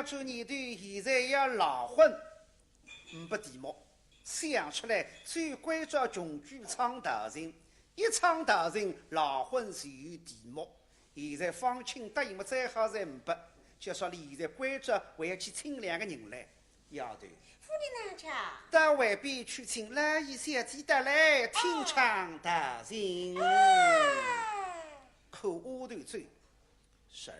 扬州年头现在要老婚，不题目，想出来最关照穷举唱大人，一唱大人老婚就有题目。现在方清答应么再好在不，就说现在关照还要去请2个人来，丫头。夫人娘家，到外边去请拉一小姐的来听唱大人。可丫头嘴，是儿。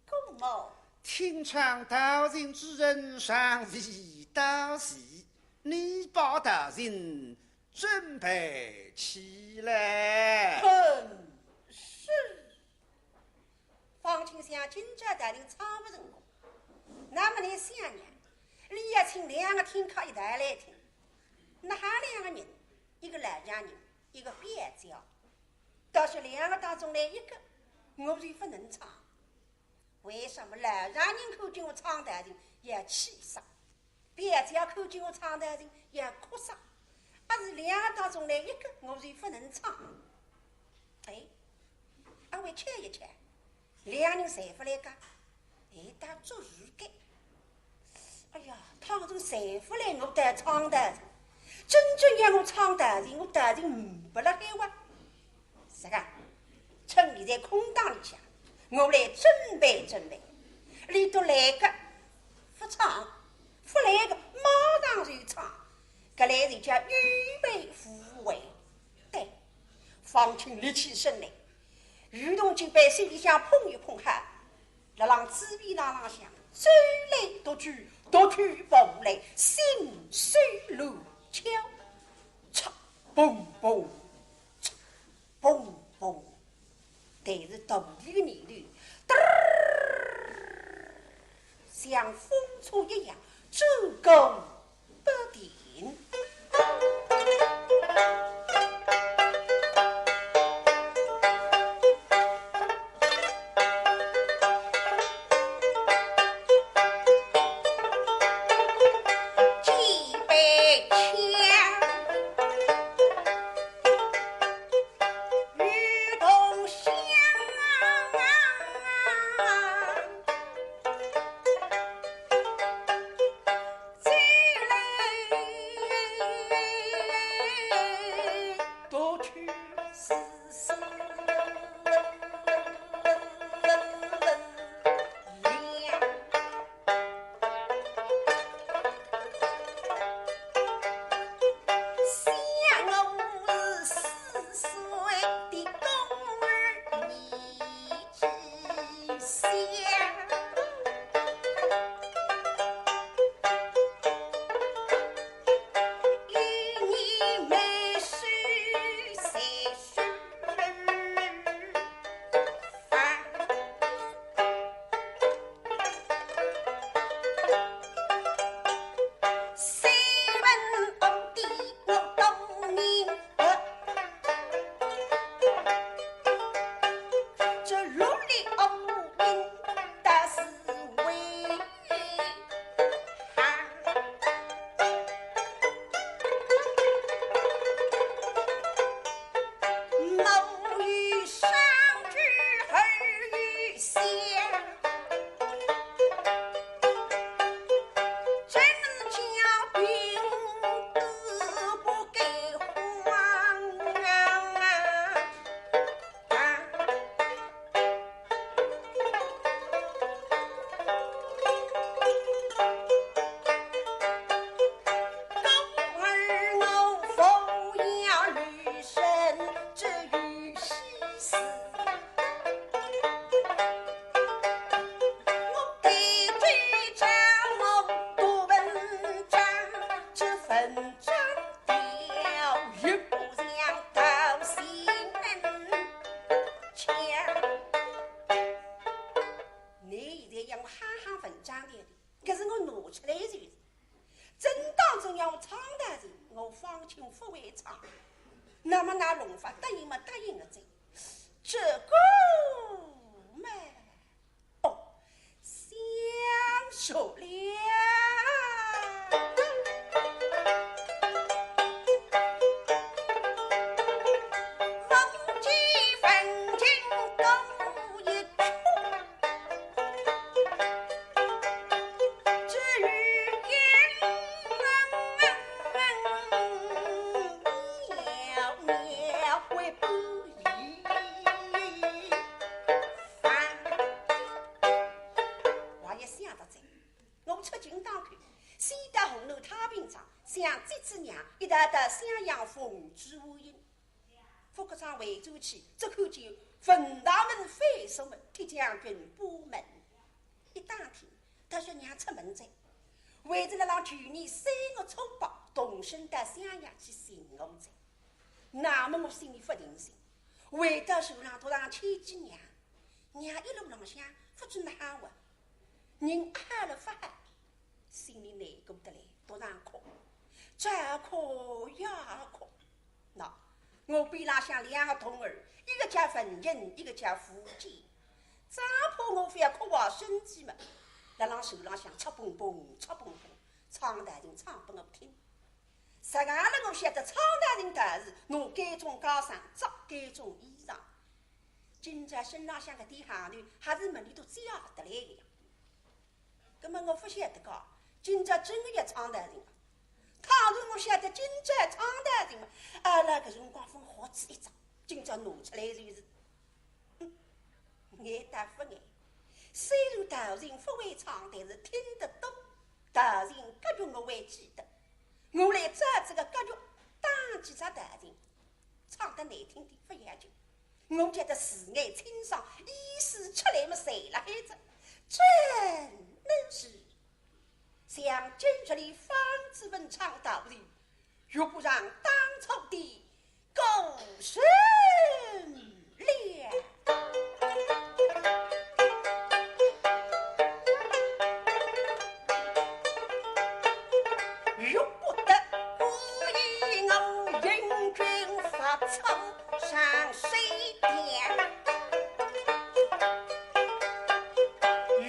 公母。听唱大人之人尚未到齐，你把大人准备起来。是。方清香今朝大人唱不成功，那么你想呀，你要请2个听课一带来听，那还2个人，一个来家人，一个别教，倒是2个当中来一个，我就不能唱。为什么来家人口经我唱大人也气丧，别教口经我唱大人也哭丧，而是2个当中来一个，我就不能唱。阿位瞧一瞧，2人谁不来讲？当做如该。哎呀，倘若谁不来，我得唱大人，真正让我唱大人，我大人不了该话。是个，趁你在空档里向，我来准备准备。你都来个不唱，不来个马上就唱，搿来就叫预备复位。对，方清立起身来，如同就被手里向碰一碰哈，辣浪纸皮浪浪向，走来踱去，踱去步来，心水如敲，嚓嘣嘣，嚓嘣嘣。但是肚里的泥头，像风车一样走个不停。那么那龙法答应嘛答应了这个嘛相熟了。出金当口，西到红楼太平庄，向这只娘一道到襄阳风居无影。副科长围住去，只看见冯大门、飞手们、铁将军布门。一打听，他说娘出门在，为着让去年3个粗暴动身到襄阳去寻我在。那么我心里不定心，回到手上头上牵几娘，娘一路浪向不知哪话，人喊了不喊，心里难过得来，头上哭，这哭呀哭。那我边浪向2个童儿，一个叫文人，一个叫福建，咋怕我非要哭我身子嘛？在浪手浪向戳蹦蹦，戳蹦蹦，唱大人唱给我听。实际上我晓得唱大人大事，我改种高尚，早改种衣裳。今朝身浪向个点行头，还是门里头最好得来的呀。那么我不晓得讲，今朝真的要唱大人了。倘若我晓得今朝唱大人嘛，阿拉搿辰光分好子一张，今朝拿出来就是，爱答不爱。虽然大人不会唱，但是听得懂。大人格局我会记得。我来找这个格局，当几只大人，唱得难听点不要紧。我觉得四眼清爽，意思出来么谁了孩子，真能是像今日里方子文唱道理，若不让当初的狗生了。若不得故意我人君发愁上水边，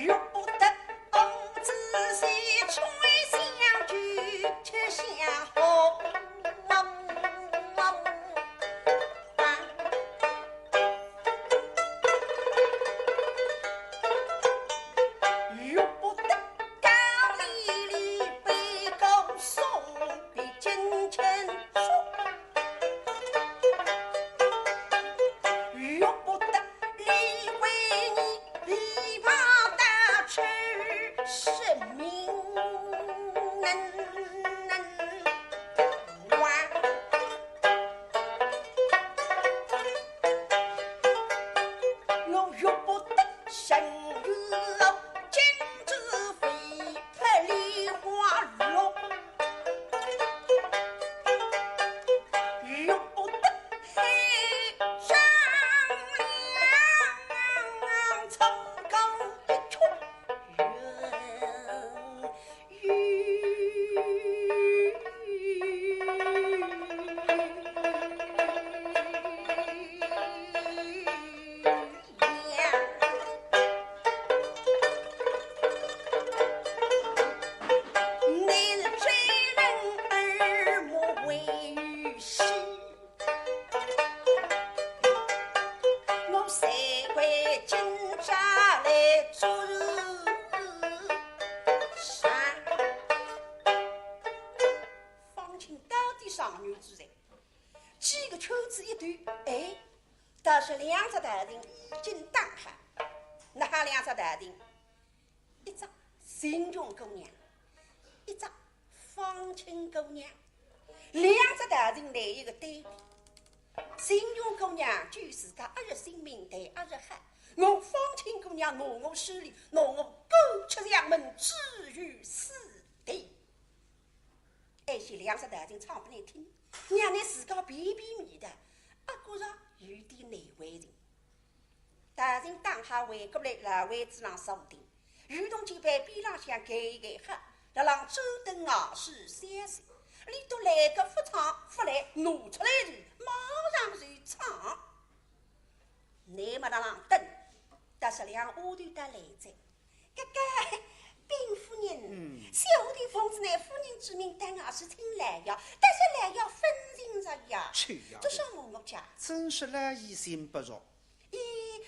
若不得公子喜吹相聚却相红。倒是2只大人已经当下，那2只大人，一只新荣姑娘，一只方清姑娘，2只大人来一个对比。新荣姑娘据自家阿日性命对阿日喊，我方清姑娘拿我手里，拿我勾出两门置于死地。而且2只大人唱不来听，娘娘自家皮皮米的，阿觉着有点难为情。大人当下回过来辣位子上坐定，如同就在边浪向盖一盖黑，辣让周登昂首相随，里头来个不唱不来，拿出来就马上就唱。你们让等，但是2下头的来在，哥哥。禀夫人，小的奉旨乃夫人之命带我是请来呀，但是来要分清着呀。去呀！这是我家。真是来意心不弱。咦，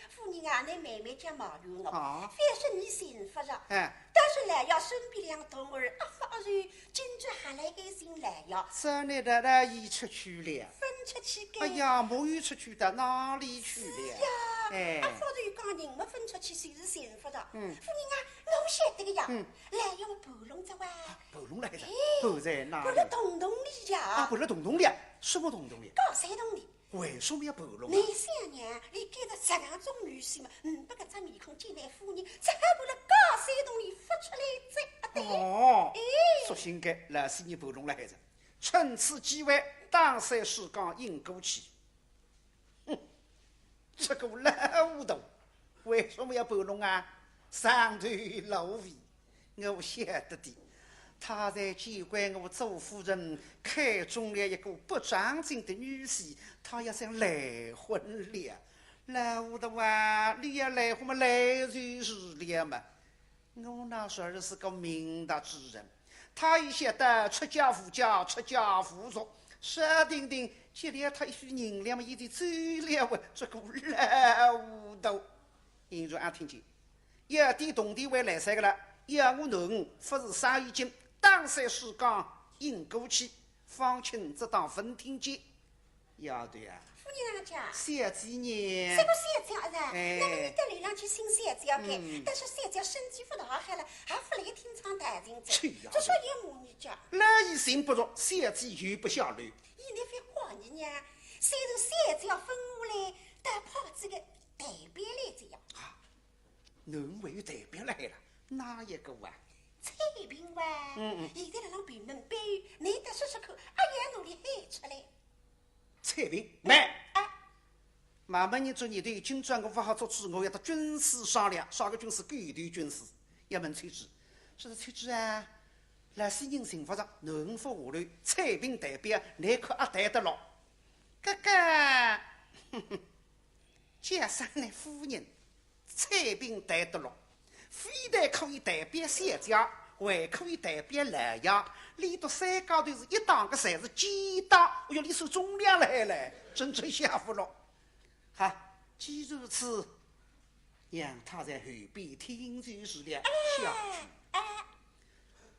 夫夫人啊，你慢慢讲毛有我，啊反正你幸福了。哎，但是来要身边两同儿，阿发而然，今朝还来一心来要这你的已出去了。分出去给。哎呀，母语出去到哪里去了？呀，哎阿发然讲人没分出去谁是幸福的？嗯夫人啊，我晓得个呀。嗯来要我盘龙着哇。盘龙来着哎，盘在哪里？盘了洞洞里呀。啊，盘了洞洞里，什么洞洞里？高山洞里。为什么要盘龙？你想娘，你给着12种女婿嘛，把搿只面孔进来夫人，只好把那高山洞里发出来再对。哦，哎，索性该老师你盘龙了还是？趁此机会，当山石岗引过去。哼，这个老糊涂，为什么要盘龙啊？上头老味，我晓得的。他在监管我周夫人看中了一个不长进的女婿，他要想来婚了。老糊涂啊，你要来婚嘛，来就是了嘛。我那时候是个明达之人，他一晓得出家扶家，出家扶俗，傻定定接了他一句人了嘛，已经走了啊，这个老糊涂。因着俺听见，一点动地会来塞个了，要我侬不是杀一斤。当山石岗引过去，方请这当分听见。要对啊，夫人家，小几年，这个三姐啊，哎那么你到楼上去寻三姐给，但是三姐身体不大好了，还不来听唱大人走，去呀这说也母女家，老一心不足，小姐又不下流。伊那番话你呀，虽然三姐分下来，但怕这个代表来这样。啊，侬为代表来了，哪一个啊？蔡平哇，现在辣评论班，你得说说看，阿爷努力喊出来。蔡平，慢！马门人做你队，今朝我不好做主，我要到军师商量，啥个军师？狗头军师。一问崔子，说是崔子啊，那些人幸福上，农夫下来，蔡平代表，你可也带得牢。哥哥，加上那夫人，蔡平带得牢。非但可以代表三家，还可以代表莱阳。连到山高头是一档个才是几档，哎呦，你说重量来了，真正吓服了。哈，既如此，让他在后边听就是了下去。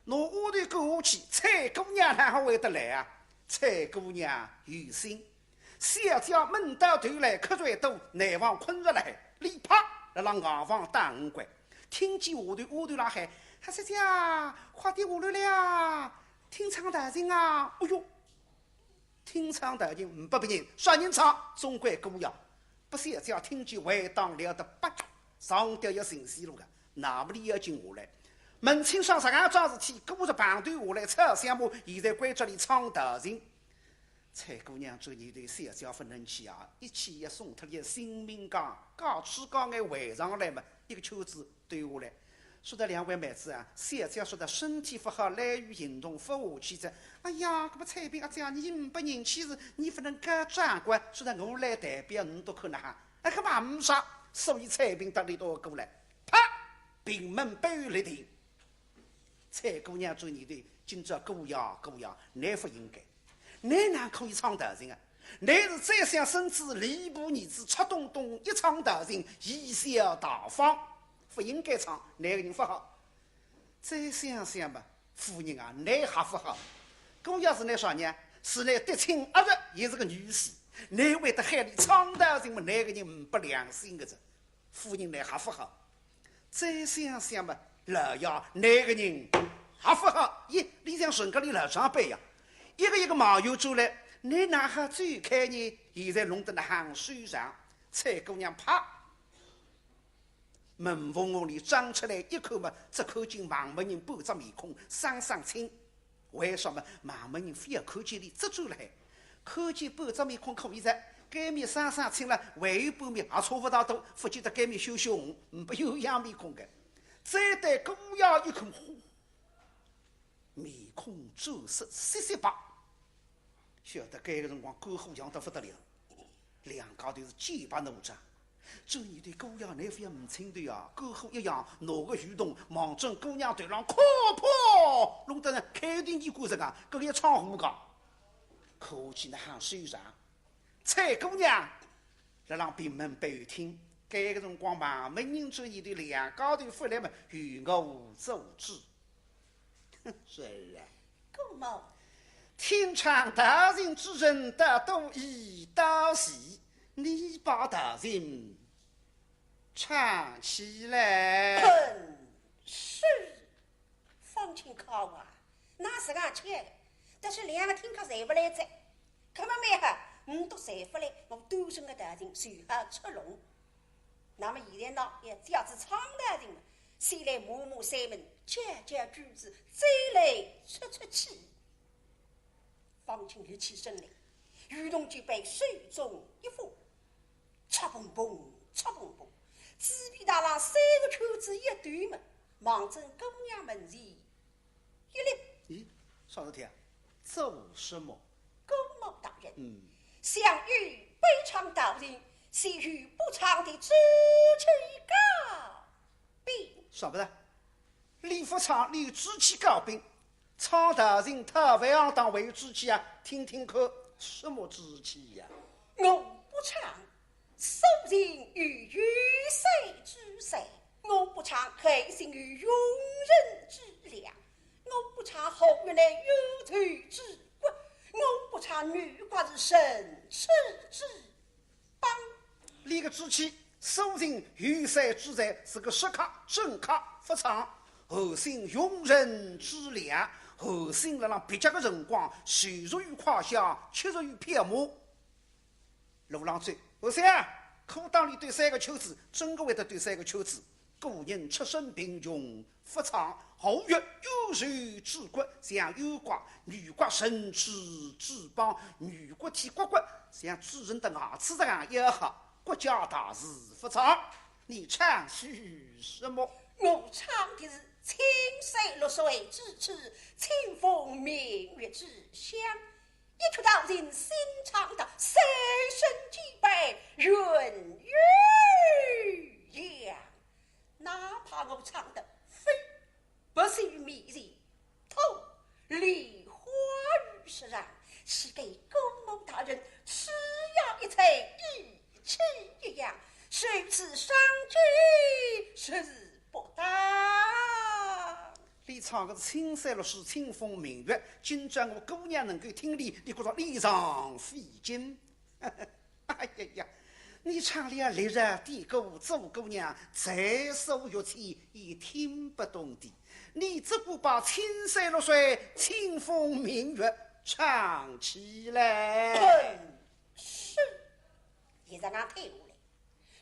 侬屋头过去，蔡姑娘哪还会得来啊？蔡姑娘有心，小家闷到头来，瞌睡多，内房困着来，里啪来让外房打五关。听见下头啦喊，还是家快点下来了，听唱大人啊！哎呦，听唱大人不别人，啥人唱？中国歌谣。不小家听见回荡了的八上吊要神仙路个，哪么里要进下来？门清上啥个桩事体，鼓着棒队下来唱相骂，现在关这里唱大人。蔡姑娘这年对小家不能去啊，一起也送他的性命讲，刚去刚爱围上来嘛，一个秋子对下来，说的两位妹子啊，小家说的身体不好，来于行动不下去着。哎呀，搿么蔡平阿姐，你不人气是，你不能干长官，说的我来代表你都可能哈，哎，可嘛没啥，所以蔡平到里头过来，啪，平门背立定。蔡姑娘做你的，今朝歌谣，你不应该。你哪可以唱大人啊？你是再想身子礼部女子，出东东一唱大人，贻笑大方，不应该唱，哪个人不好？再想想吧，夫人啊，你还不好。我要是那啥呢？是来得亲阿日，也是个女婿，你为得害你唱大人嘛？哪个人不良心个子？夫人你还不好。再想想吧，老爷哪个人还不好？咦，你像顺个你老长辈呀？一个一个马油出来，你哪还最开呢？现在弄得那汗水上，蔡姑娘啪，门缝窝里张出来一口嘛，这口进盲目人半只面孔，双双青。为什么盲目人非要看见你遮住了？看见半只面孔可以在，该面双双青了，还有半面也差不大多，不记得该面羞羞红，没有样面孔的。再对姑娘一口面孔皱色细细白。晓得该个辰光肝火强得不得了，两家头是剑拔弩张。这你对姑娘那非要唔清的啊，肝火一样，哪个举动望准姑娘对上，破破弄得人开定机关上啊，搿个窗户讲，可见那汗水上。蔡姑娘来让闭门背听，该个辰光嘛，没人注意的两高头回来嘛，与我奏之。是啊，顾某天长大人之人，大都已到席，你把大人唱起来。是，方清考啊，那是俺吃的，但是两个听课谁不来着？可么没哈，都谁不来？我多生个大人随后出笼。那么现在呢，也只要是苍大人了，先来摸摸山门，讲讲句子，再来出气。方清又起身来，如同就被水中一拂，擦蹦蹦，擦蹦蹦，纸皮大郎三个口子一对门，忙正姑娘门前一立。咦，少头天，奏什么？顾某大人，想与悲唱道人，须与不唱的知气告禀。啥不是？李福昌李知气告禀，苍大人他不要当为知气啊！听听看，什么知气呀？我不唱，受人于鱼水之谁？我不唱，黑心于庸人之良。我不唱，后院来有罪之国。我不唱，女寡是神痴之邦。你个知气，受人于水之贼是个实卡正卡不长，后心庸人之良，后心了让别家个辰光，受辱于胯下，屈辱于片目。路浪嘴，后生啊，裤裆里对三个秋子，真个会得对三个秋子。古人出身贫穷，不长，后月有受之国，像有寡女寡神痴之邦，女国体国国，像主人的牙齿上也好，国家大事不长。你唱许什么？我唱的是青山绿水之池，清风明月之乡。一曲道人心唱的三生几百人鸳鸯。哪怕我唱的非不是于迷人，头梨花雨释然，是给公公大人吃药一菜一气一样，谁此伤君是不当。你唱的是青山绿水，清风明月，今朝我姑娘能够听你，你觉着脸上费劲？哎呀呀！你唱了烈日低谷，做姑娘再受乐器也听不懂的。你只顾把青山绿水、清风明月唱起来。是，现在俺退下来，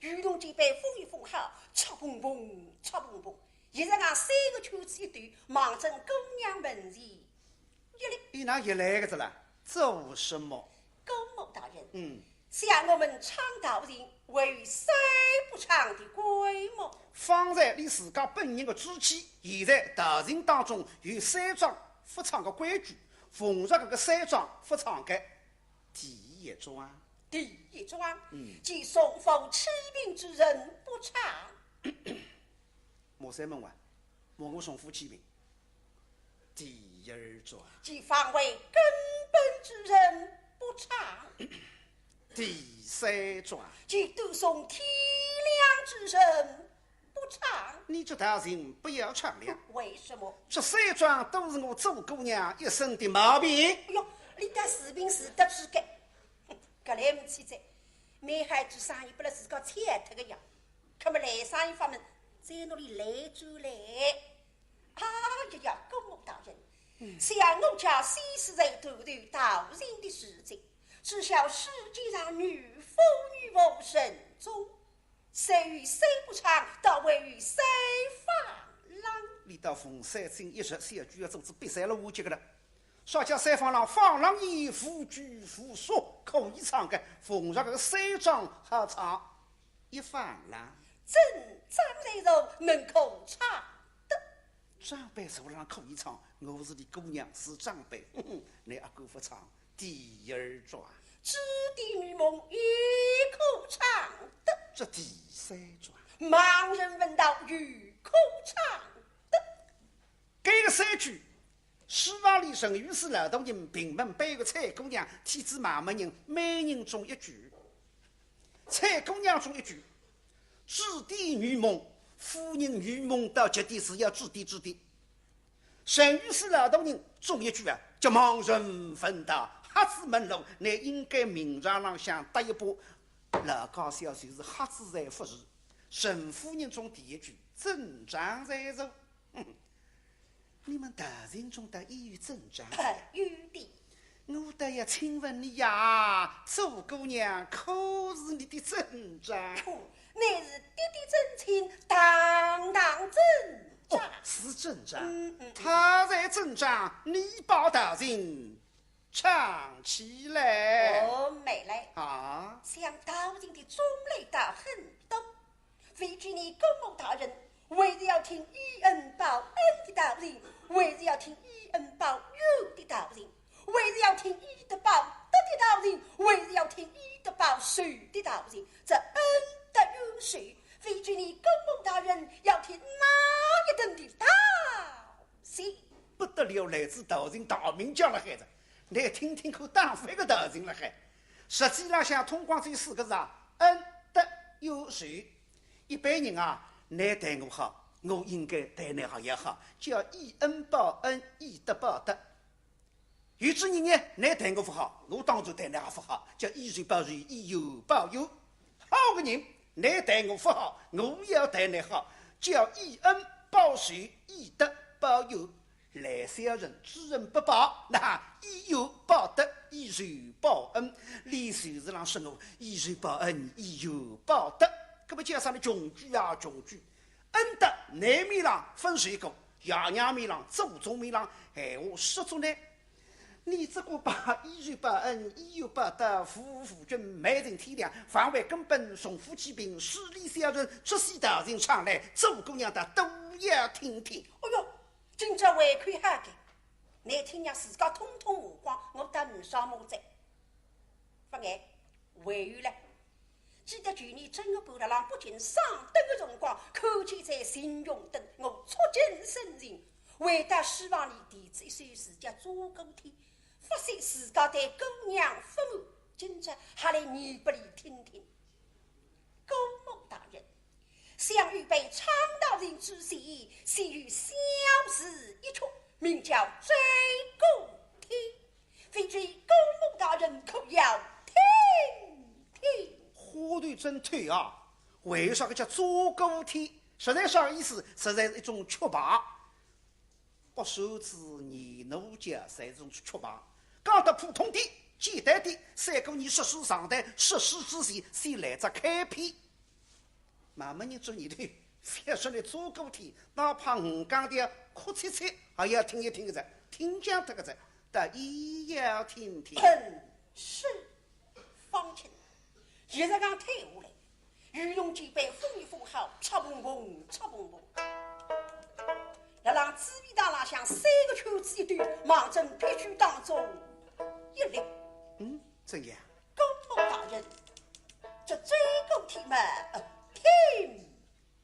如同这般风一风好，擦蹦蹦，擦蹦蹦。现在俺三个圈子一对，忙正姑娘门前一立。你那一来个子了，做什么？顾某大人，像我们唱道人位于三不唱的规模。方才你自家本人的知气，现在大人当中有三桩不唱的规矩，逢着这个三桩不唱的，第一桩，即送奉启禀之人不唱。莫三问啊，莫我送夫启禀。第二桩，即方为根本之人不唱。第三桩，即读诵天亮之人不唱。你这大人不要唱了。为什么？这三桩都是我做姑娘一生的毛病。哎呦，你得视频是得知的，搿来不起在，买海做生意不来自个欠脱个样，可么来生意方面在那里来就来。哎呀，顾某大人，像我家西施在头头道人的事情，只晓世界上女夫神宗，谁与谁不唱，倒位于谁放浪。你到逢山经一日，小举要组织比赛了，我记个了。说叫三方郎放浪衣，夫举夫说，可以唱个逢上个三张好唱，一放浪。真张来柔能口唱的，长辈手上可以唱，我是你姑娘是长辈，你阿哥不唱。第二桩，知地女梦一口唱的，这第三桩，盲人闻到与口唱的。这个三句，希望里生于是劳动人平门背个蔡姑娘，体子马门人，每人中一句。蔡姑娘中一句，指点女梦，夫人女梦到极点是要指点指点。剩余是老大人总一句啊，叫盲人分道，瞎子门路，乃应该明场上向搭一把。老高小就是瞎子在不是。沈夫人中第一句，正常在手。你们大人中的也有正常？有的。我倒要请问你呀，周姑娘可是你的正长？乃是爹爹真亲，堂堂正长。是正长。他在正长，你把大人唱起来。没来啊！想大人的忠类大很多，非据你公公大人，为是要听以恩报恩的大人，为是要听以恩报怨的大人。为是要听义的报德的道人，为是要听义的报谁的道人，这恩德允许，非据你公公大人要听哪一等的道行？不得了，来自道人大名家了孩子，来听听看当副一个道人了还。实际上想通过这四个字啊，恩德有许。一般人啊，你对我好，我应该对你好也好，叫以恩报恩，以德报德。有之人呢，你对我不好，我当然对你也不好，叫以善报善，以友报友。好个人，你对我不好，我也要对你好，叫以恩报善，以德报友。来小人知恩不报，那以友报德，以善报恩。历史上说我以善报恩，以友报德，搿么加上的穷举啊穷举。恩德南面上分水果，爷娘面上祖宗面上闲话说出来。你这个把以善报恩，以友报德，夫妇君美人体谅，防卫根本，送夫妻病，势利小人，出席大人唱来，周姑娘的都要听听。哎呦，今朝还可以哈个，你听娘自家通通无光，我得唔上木在。不然，还有嘞，记得去年整个半日浪不仅上灯的辰光，看见在信用灯，我触景生情，为得希望你弟子一岁自家做狗天。发现自家对姑娘不满，今朝还来你不里听听。公公大人，想预备昌大人之喜，先与小事一出，名叫追公天。非知公公大人可要听听？花团真推啊！为啥个叫做狗天？实在啥意思？实在是一种缺乏。不受之年奴家是一种缺乏。讲得普通点、简单点，三个你实施上台，实施之前先来只开篇。慢慢人做你的，别说来做个天，哪怕我讲的哭切切，也要听一听个子，听讲这个子，但也要听听。是，方琴，现在讲退下来，御用几杯封一封好，擦蹦蹦，擦蹦蹦。要让紫皮大浪向三个圈子一对，忙正必须当中一领。怎样？公公大人，这追狗题嘛，听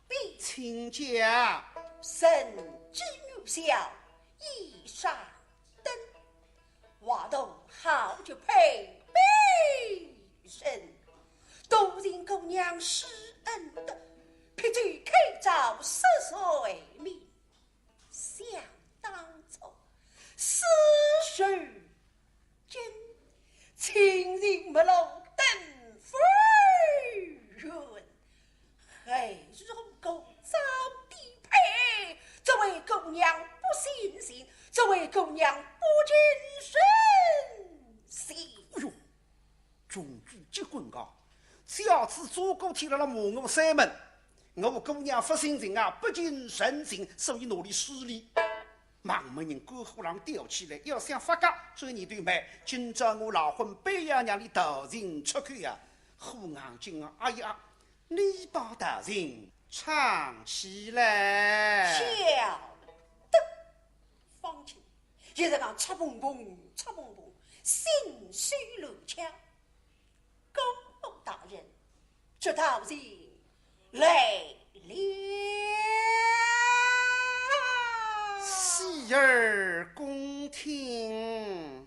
必请讲。神之女小，一闪灯，话头好就配悲神，都人姑娘施恩德，撇嘴开招十岁面。想当初，死时间，情人没路等夫人，还如果早地配，这位姑娘不信心，这位姑娘不谨慎心。哎呦，中举结棍啊！小子做过天了骂我三门。我姑娘不信情啊，不谨慎行，所以努力施礼。盲门人赶虎狼吊起来，要想发家，所以你对麦。今朝我老婚背呀让你大人出口呀，虎眼睛啊！哎呀，你把大人唱起来。晓得，方琴，现在讲擦蹦蹦，擦蹦蹦，心绪如枪。公公大人，这道人来了。洗耳恭听。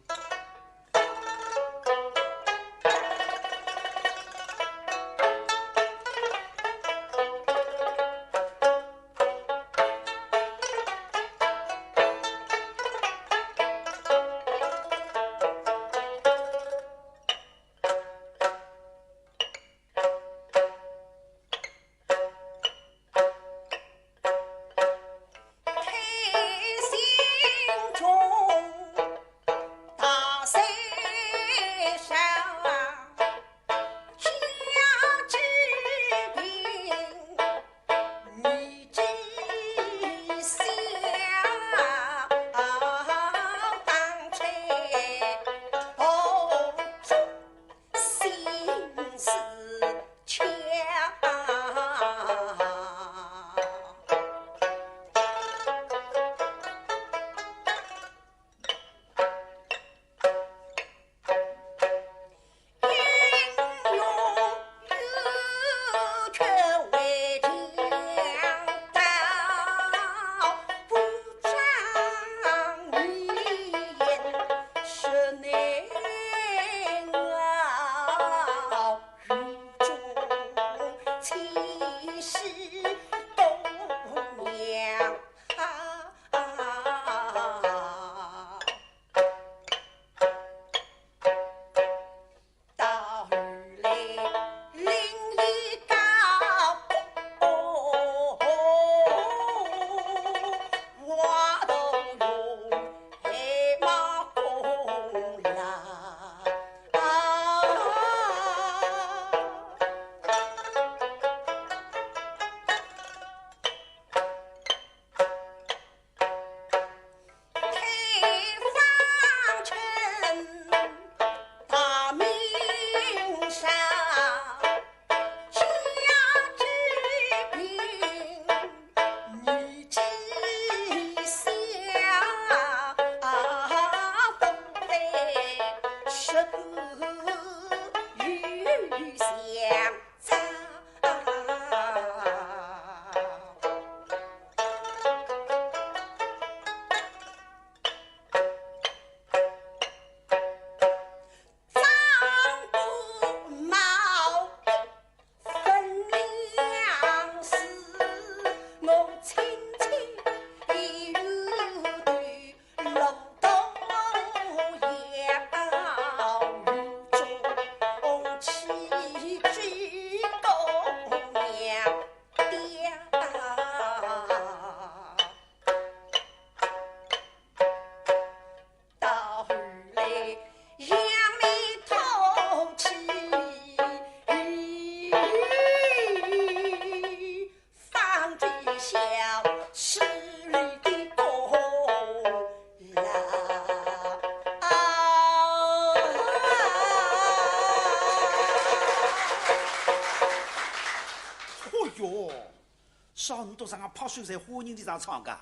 都上泡水在欢迎的上唱噶。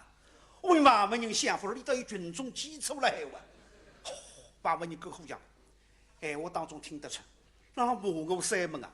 为嘛么人想法里头有群众基础了还哇？把么人够虎样，我当中听得出，让骂我三门啊！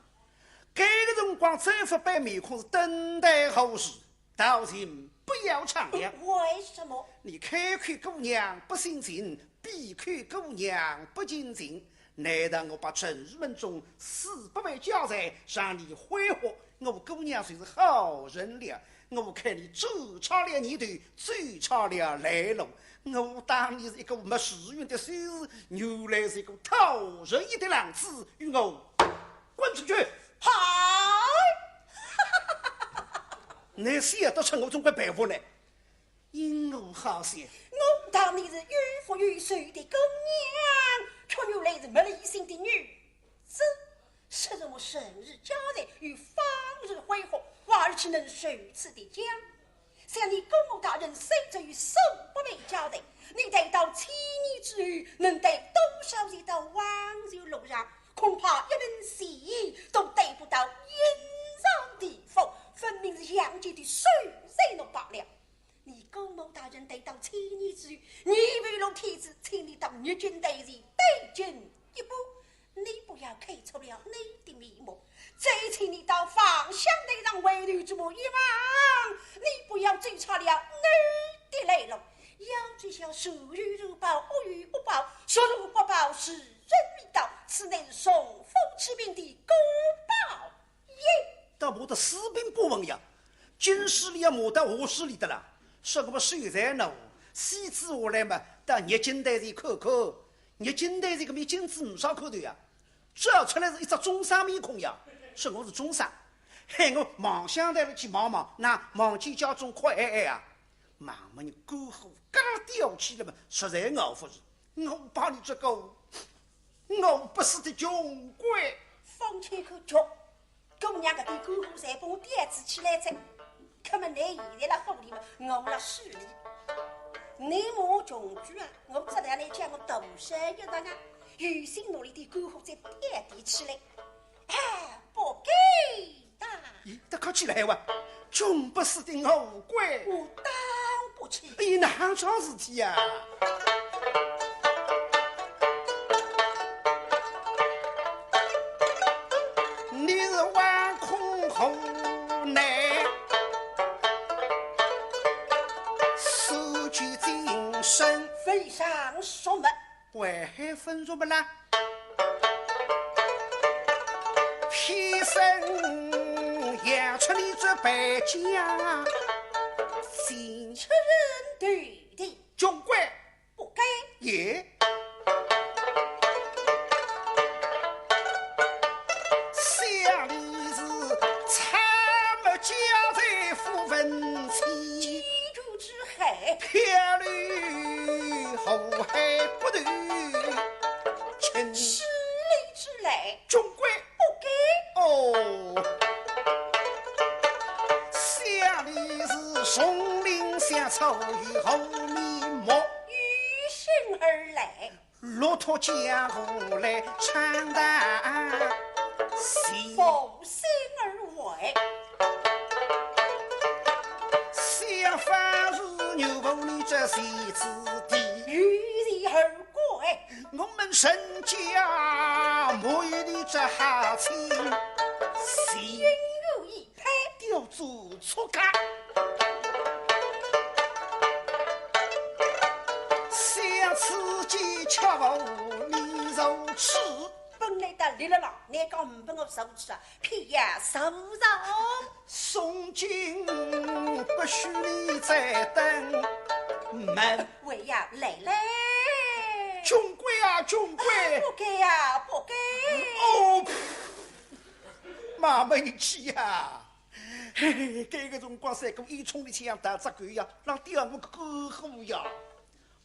这个辰光政府摆面孔是等待后事，道歉不要唱呀。为什么？你开看姑娘不心情，闭看姑娘不尽情。难道我把正义门中400位家财让你挥霍？我姑娘虽是好人了，我看你走差了年头，走差了来路。我当你是一个没时运的衰士，原来是一个讨人厌的浪子，与我滚出去！嗨！你想得出我总归佩服呢？因我好些，我当你是迂腐迂碎的姑娘，却原来是没理性的女子。是什么生日家财与方日挥霍，而岂能如此的讲？像你公公大人生着于数百位家财，你待到7年之余，能带多少人到王寿路上？恐怕一门戏都带不到阴上地府，分明是杨家的水水弄罢了。你公公大人待到7年之余，你为了天子，请你到日军队里对进一步。你不要看出了你的面目，再请你到芳香队上为女之母一望，你不要追查了你的来路，要追晓属于如报，无与不报，说如不报，是人未到，此乃是送风吃病的公报也。到我的士兵不问呀，军事里要摸到我势里的啦。说我们水在呢，西子下来嘛，到日军队里看看，日军队这个面金子不少看头呀。这出来是一只中山面孔呀，说我是中山，害我忙想带了去忙忙，那忙进家中快啊！忙么你过后嘎掉起了嘛，实在熬不住，我把你这个我不死的穷鬼，放开口叫，姑娘个边过后才把我点子起来噻，可么你现在了后里嘛，我了势力，你莫穷举啊！我知道你讲我多山一人啊。有心努力的过后再点地起来，不给的。咦，他靠起来哇！穷不死的牛鬼，我当不起。哎，哪桩事体呀？你是万空后内，手举精神，非上说么？为何分什么啦？偏生养出你这败家，新出人对的，穷鬼不该也。乡里是参谋家在富文妻，记住之海，漂绿后海不断，请吃力之来，穷鬼不该哦。乡里是松林乡草与后面木，于心而来，骆驼江湖来长谈。奉心而为，相反是牛棚里这谁子弟，于地而归，我们沈家母与你这好亲，心如一拍，丢足出家，相此间恰无你受耻。本来的立了郎，你讲唔本我受耻啊，偏呀受饶。宋金不许你再等门，喂呀，来来，穷鬼啊穷鬼！不该呀，不该。哦，妈没气呀！嘿嘿，这个辰光三个一冲的枪打只狗呀，让第二个狗虎呀！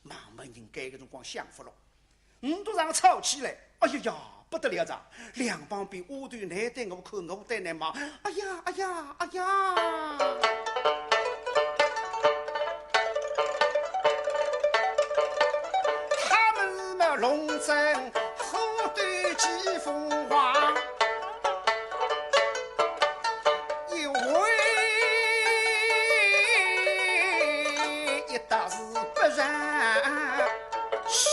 妈没人这个辰光享福了，都让吵起来，哎呀呀！不得了着，两帮比我对你对我看，我对你骂，哎呀哎呀哎呀！他们那龙争虎斗几凤凰，一位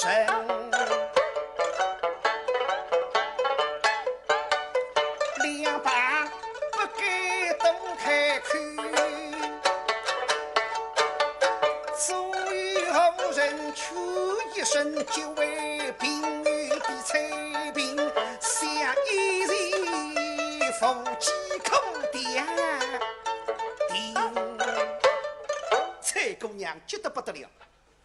身，两旁不该都开口，所有后人求一生，就为平原的彩屏，像一人夫妻口点定。蔡姑娘急得不得了，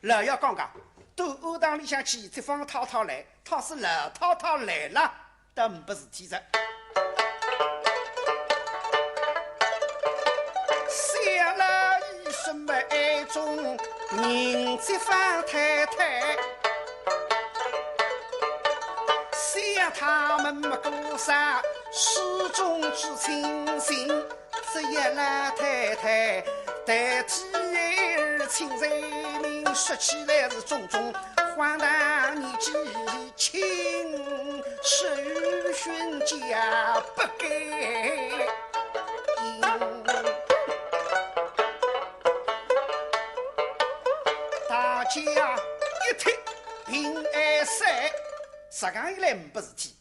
老要讲讲，到庵堂里向去，这方太太来，他是老太太来了，但不是天职。想了一什么爱中人这方太太，想他们没过上始终之情形，这一老太太代替儿亲人民，说起来是种种荒唐年纪轻，受训家不该大家一听平安赛，实讲以来没事体，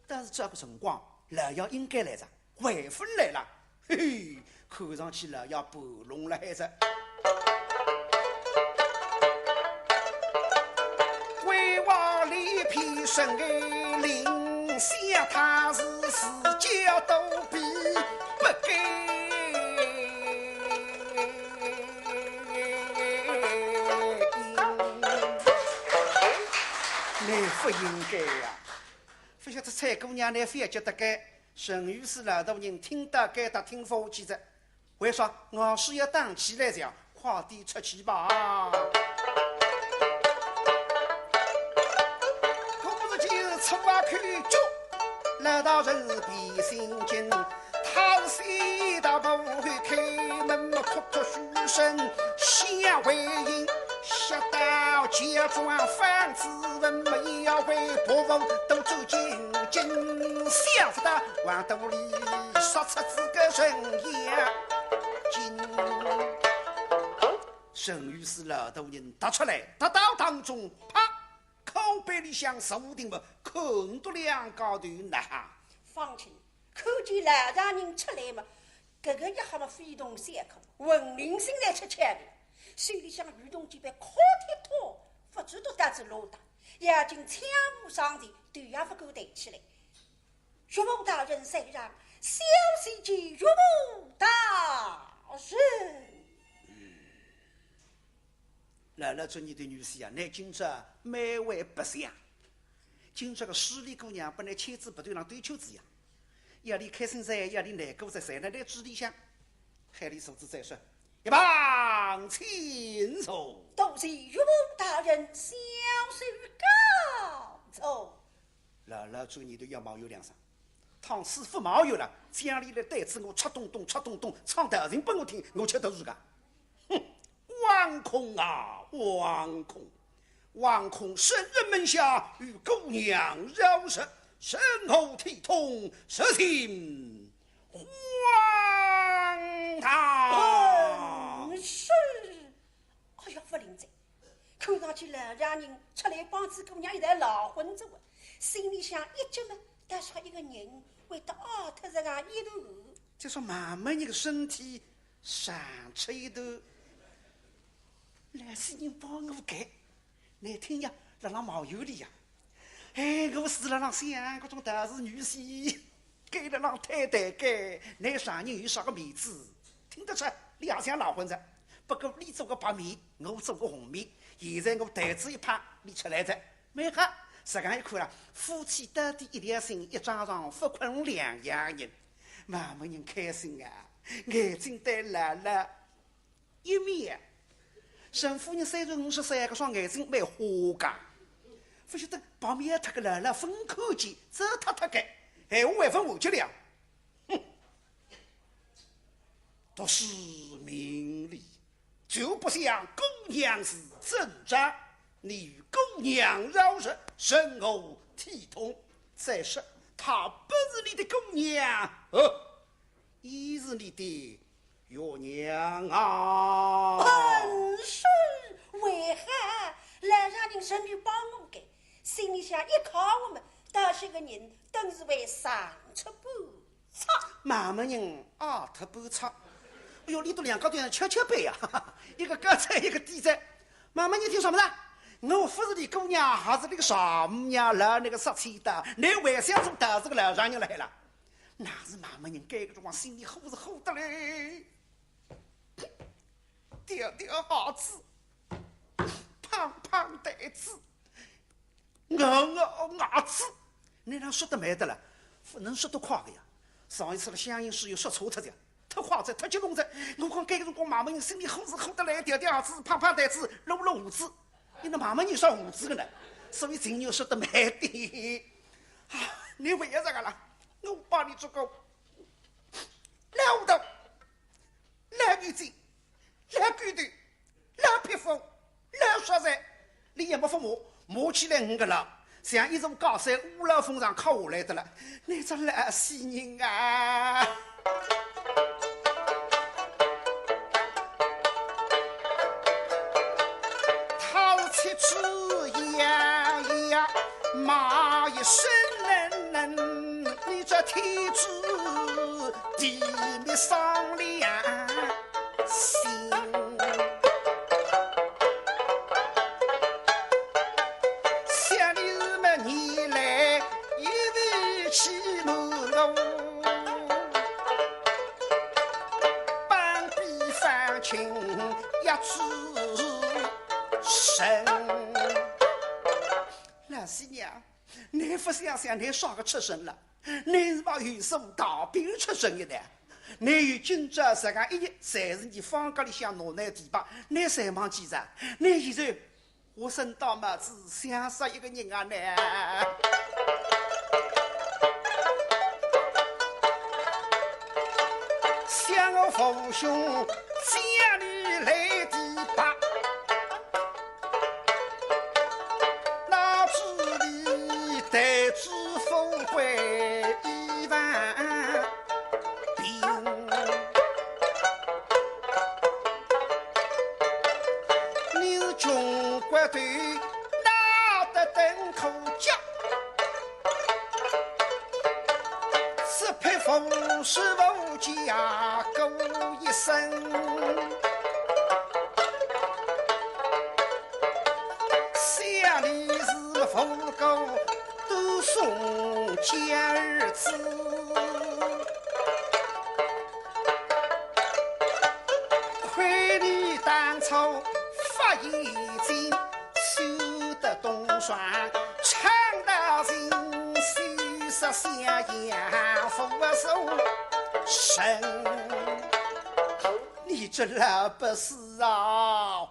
但是这个辰光老幺应该来着，回复来了，嘿嘿，看上去老幺半聋了还是。鬼王里披身爱灵，想他是世界都比不该。你不应该呀！不晓得蔡姑娘你非要觉得该，陈御史老大人听得该他听服气着，为说我是要当起来讲，快点出去吧。可是今日出外看脚，老大人必心惊，他是谁都不会开门，哭哭嘘声相回应。吓到家庄房子人们要为婆婆都走进京，想不到王都里说出这个人言经。沈御史老大人打出来，打到当中，啪，口杯里向手定么，看到两高头呐喊。放心，看见老丈人出来嘛，这个一下嘛非同小可，闻铃声来吃枪的。心里想雨洞这边靠铁托，不知都打子落打，眼睛枪木上的都也不够抬起来。岳母大人虽然小心及岳母大人。来了做你的女婿啊，你今朝美味不香。今朝个势利姑娘本来牵子不对，让对秋子呀，夜里开心在，夜里难过在，谁来指里向？海里手指再说。一棒亲手，都是岳母大人小手高奏。老做你都要毛有良心，倘师傅毛有了，家里的袋子我吃东东吃东东，唱大人拨我听，我吃都是个。哼，王空啊，王空生人门下，与姑娘饶舌，身后体痛，实情荒唐。是，哎呀，不灵在，看上去老丈人出来帮子姑娘一代老混子，心里想一急嘛，但说一个人会得熬脱这个一头。就说慢慢你个身体上吃一头，来世人帮我改，难听呀，辣浪毛油里呀。哎，我是辣浪想搿种大事女婿，给了浪太太改，那上人有啥个面子？听得出两厢老混子。不过你做个白面，我做个红面。现在我台子一拍，你出来着，没哈？实讲一看了，夫妻到底一条心，一张床，不困两样人，慢慢人开心啊！眼睛呆辣了，一面。沈夫人虽然53个双眼睛蛮花噶，不晓得旁边他个辣辣分口间，走他个，还我还分我就了，哼，都是明理。就不像姑娘是正长，你与姑娘饶舌，身后体痛。再说，她不是你的姑娘，亦是你的岳娘啊！本是为何来让人神女帮我给，心里想一靠我们，这些个人都是为上出不差。马门人啊，他不差。哎呦，你都两个队跷跷板啊，一个高在，一个低在。马门人听说没啦？我不是你姑娘，还是那个傻母娘来那个杀气的，你为啥从大这个老丈人来了？那是马门人这个状心里吼是吼的嘞。吊吊好子，胖胖袋子，牙子，你俩说得慢的了，不能说得快的呀。上一次的乡音是有说错的，太快着，太激动着。我讲这个辰光马门人心里吼是吼得来，吊吊好子，胖胖袋子，露露胡子。你那马门人说胡子的呢，所以情牛说得慢点。啊，你为啥个了？我帮你做个老胡头，老女子。老狗头，老匹夫，老说噻，你也没父母，摸起来5个了，像一种高山乌老峰上靠下来的了，你这老死人啊！掏起枝呀呀，骂一声人，你这天子地面上梁。心，乡里们你来一位起门路，半壁翻青一枝神。老师娘，你不想想你啥个出身了？你是把有什么大病出身的呢？你有今朝这个一日，才是你房间里向拿那地吧？你才忘记着？你现在我生到么子想杀一个人啊呢？想我父兄家里来地吧，脑子里带知富贵1万。你是中国队拿得登口角，只配风师傅家狗一生。乡里是父狗都送家儿子。亏你当初发一金，修得东双，唱到人虽说相养扶手神。你这老不是啊！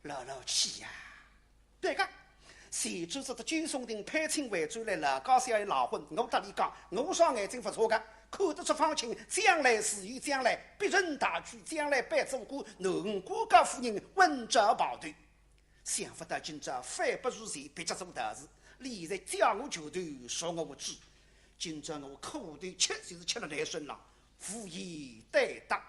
老气呀！对个。谁知这军松亭潘清为主来了，高小老混，我和你讲，我双眼睛不错的，看得出方清将来是与将来必人大举，将来办做过南国家夫人温州跑队。想不到今朝反不如前，别家做大事，现在叫我球队说我无知。今朝我苦头吃就是吃了来顺了，无言对答。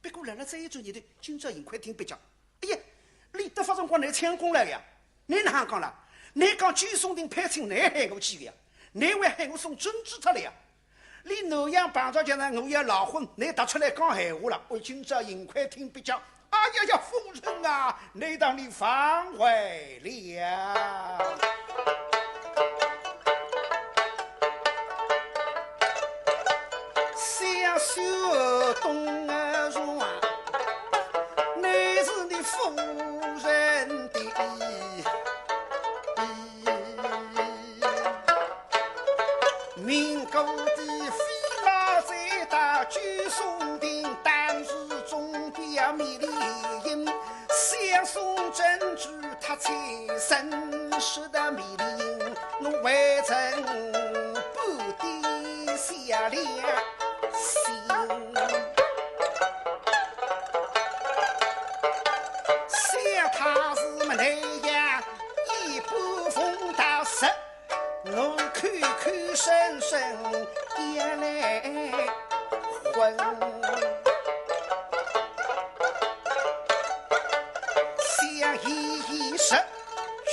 别过来了，这一周你的今朝很快听别讲。哎呀，李德发辰光来抢功来呀！你哪讲了？你讲举松亭派清来害我去的呀？你会害我送针子出来呀？你那样帮着讲呢，我要老混，你打出来讲闲话了。我今朝很快听别讲。哎呀呀，夫人啊，你当你反悔了。小秀东儿说，你是你夫人的民国的飞老在大举松亭，但是总比要美丽音，相送珍珠他才身世的美丽音，我未曾不敌下了。像他是么那样一步风到实，我口口声声婚。想一时，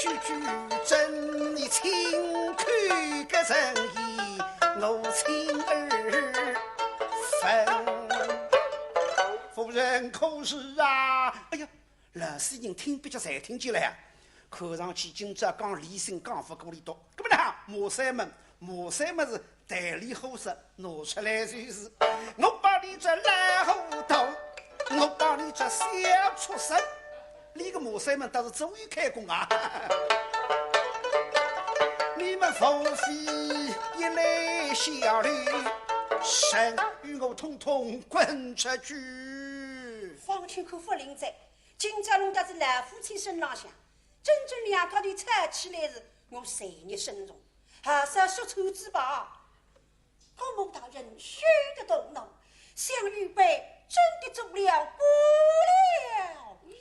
句句真，你轻看个人意，我亲儿分。夫人可是啊？哎呀，老师人听比较才听见了呀。看上去今朝讲理性讲不过里多，搿么呢？马三们是代理货色拿出来就是，我把你这烂糊涂，我把你这小畜生，你个马三们倒是终于开工啊！你们夫妻一来小驴，神与我统统滚出去！方清可夫人在，今朝弄到这老夫妻身浪向。真正两个头吵起来时，我岁月深重，还是要说臭嘴巴。我梦到人血的动怒，想预备真的做了不了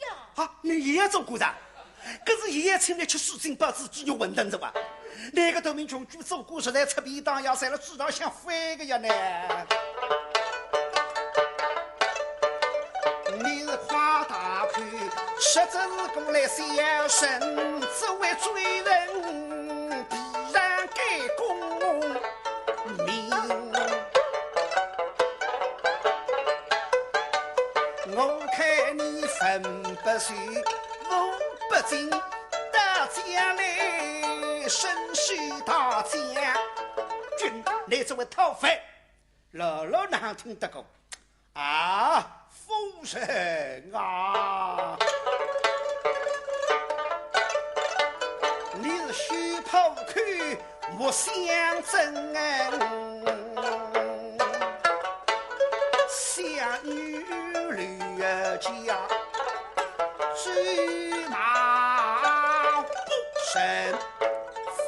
呀！啊，你也要做过的？可是爷爷请来吃水晶包子，猪肉馄饨是吧？那个透明穷举做过实在吃便当要塞了，知道想飞个呀呢？你是夸大看，实则是过来小生，只为追人，必然该功名。我看你分不碎，我不尽，到家来身须大将军，你这位讨匪，老老难听得过啊！夫人啊，你是虚抛开莫相争，相女绿家追马不生分。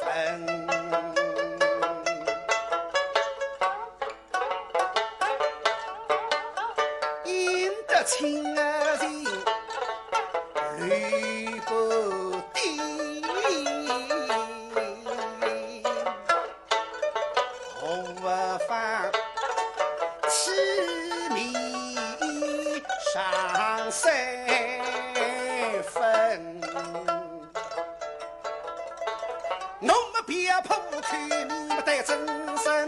亲儿人吕不敌，何妨痴迷上三分。我们别破开，你们得真身。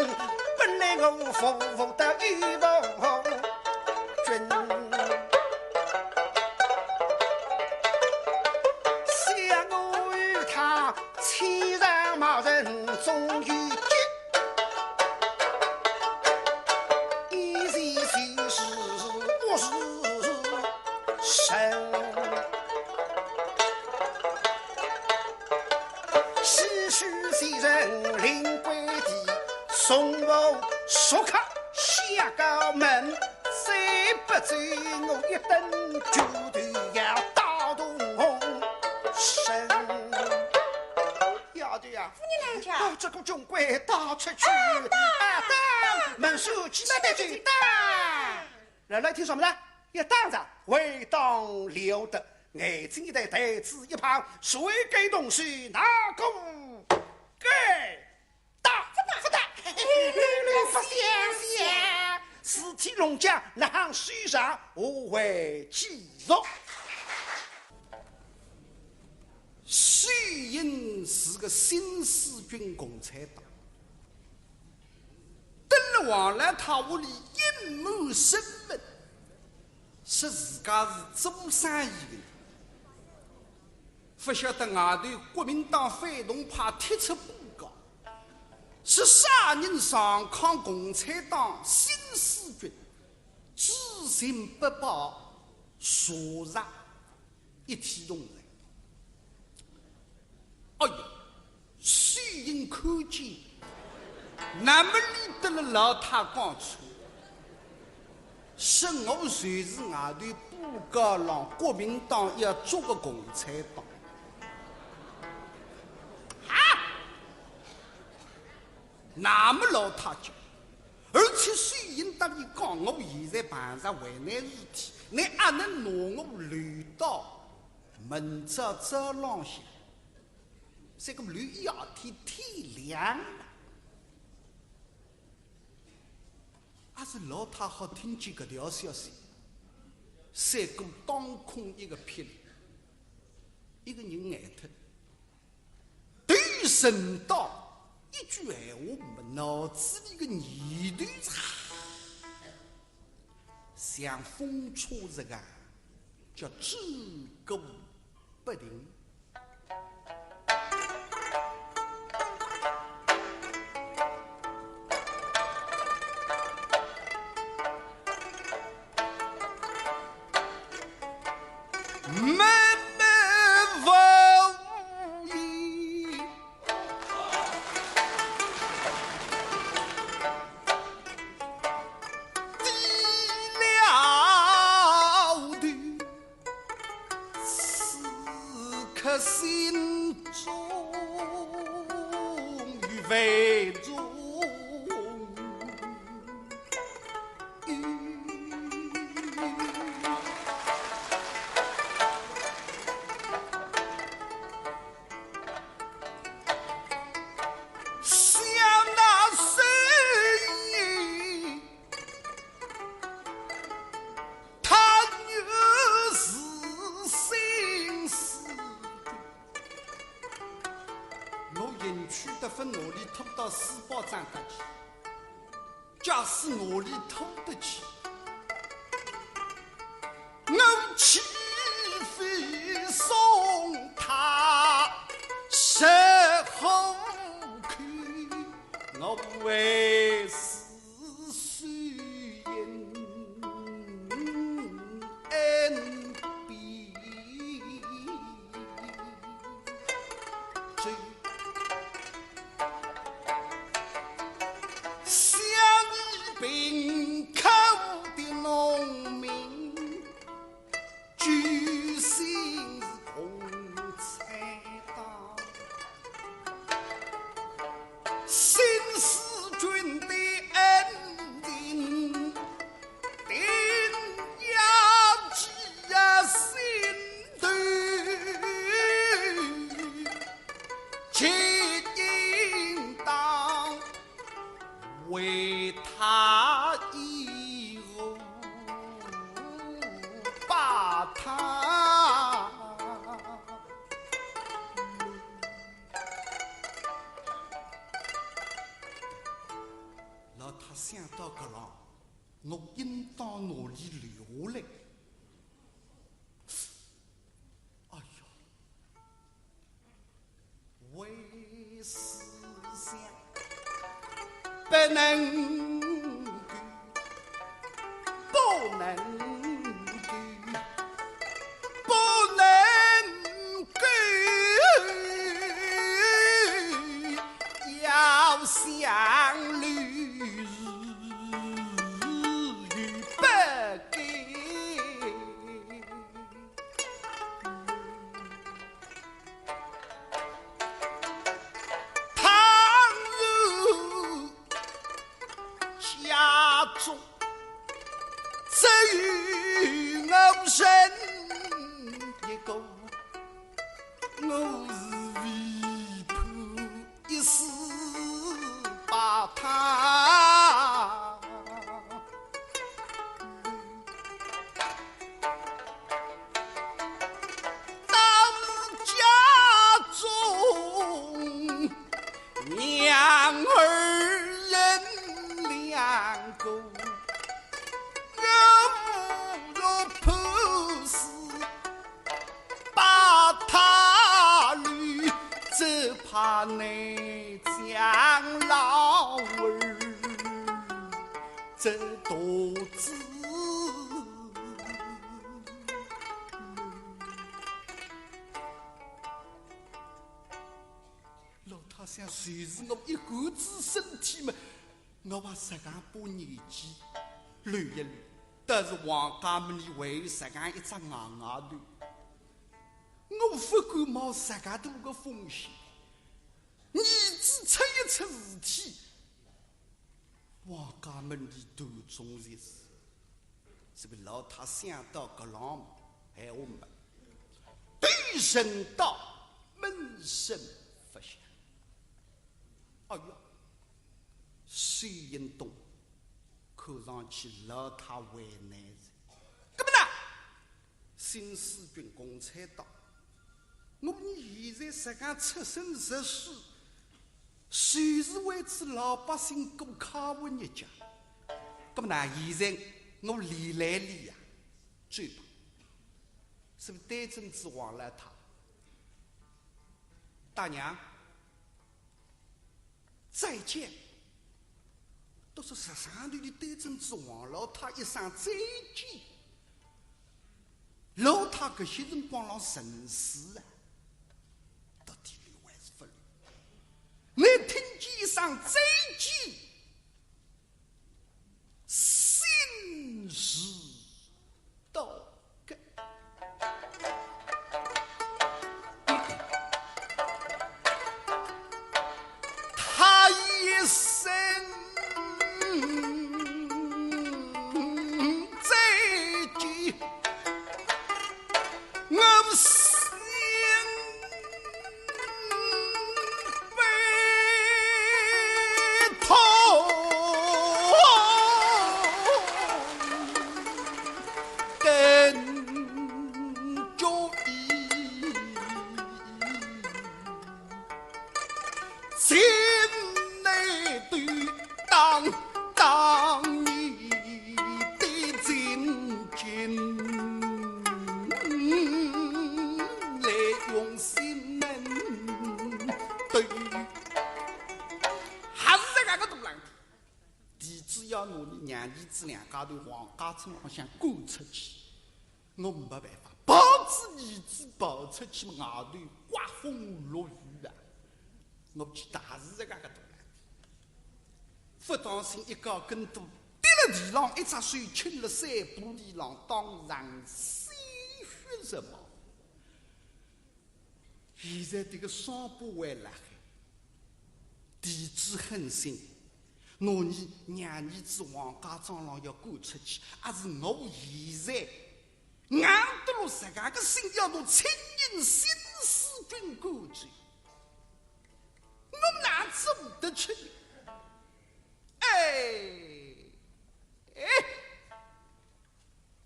本来我服得与夫君。欺人骂人终于结，一时就是不是神。唏嘘些人临归地，送我书客下高门，再不走我一顿就得要打动神。夫人娘家，这个穷鬼打出去，打！门手几百的就打！来听什么呢？一打着，回当了得，眼睛一戴，台子一旁，谁给东西拿个给打？不打！屡不相向，四体龙将那行水上，无为继续。徐英是个新四军共产党，登了王兰他屋里隐瞒身份，说自家是做生意的，不晓得外头国民党反动派贴出布告，是啥人上抗共产党新四军，知情不报，杀杀一体同仁。哎呀，徐英看见，那么理得了老太讲出，说我随是外头布告让国民党要做个共产党。啊！那么老太讲，而且徐英当你讲我现在办着为难事体，你还能拿我留到门罩走廊下？这个绿夜天天亮了，是老太好听见搿条消息，三哥当空一个瞥里，一个人呆脱，对神道一句闲话没，脑子里个念头像风车似的，叫止鼓不停。心中与非中，想那声音，他又是心思。我引去得分哪里拖到四宝站得去？假使哪里拖得起，我岂非送他身后去？我为是虽因恩必追。并口的农民，居心是共财道，新四军的恩情，定要记呀心头，且应当为他以后把他老太想到搿浪，我应当哪里留下来？哎呀，为思想不能不能不能要想绿日不给。家中只有我人一个，我是为盼一时把他当家中娘儿两个，我若不是把他绿，只怕你将老儿这独自。老太想，随时我一个子身体嘛。我把十干把年纪捋一捋，但是王家们里为十干一只硬牙头，我不敢冒十干多个风险。儿子出一出事体，王家们里头中一事，这个老太想到搿浪闲话没，对神道闷声不响。哎呀！水印东，看上去老太为难人。搿么呢？新四军共产党，我你现在实干出生入死，随时为此老百姓过卡活日脚。搿么呢？现在我理来理呀，最吧，是不是单针之王老太？大娘，再见。都是十三岁的单针之王老太一声再见。老太搿些辰光浪神死啊，到底留还是不留？你听见一声再见，心事到根。他一生再见，我心悲痛，更足以心内对当你的真情，来用心门对，还是这个大人弟子要拿你娘儿子两家头往家村浪向赶出去，我没办法，保持儿子跑出去外头刮风落雨啊！我去大是这个大人。不当心一高跟多跌了地上，一只手轻了三步地浪，当场鲜血直冒。现在这个伤疤还辣海，弟子狠心，拿你娘儿子王家庄郎要赶出去，也是我现在硬得了自家个心要拿亲人新四军赶去，我哪做得出？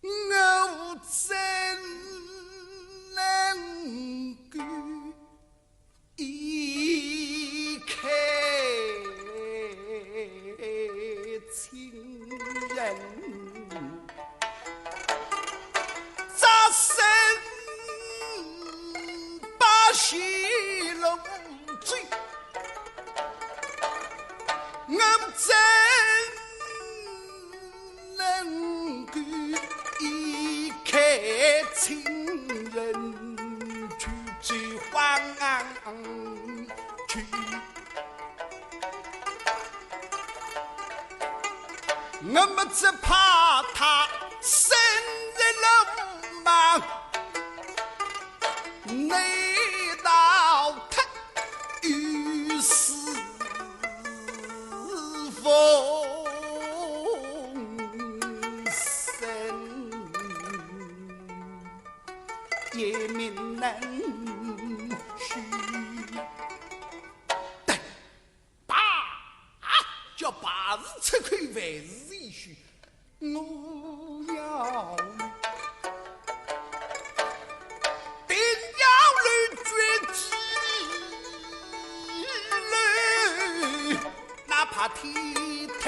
我怎能够离开亲人？扎身把血漏罪，我怎能够离开亲人去追还去？我们只怕他深入鲁莽，内道他于是风声也明能虚，对，爸叫八字出口，万事一虚，我要定要来决计来，哪怕天台。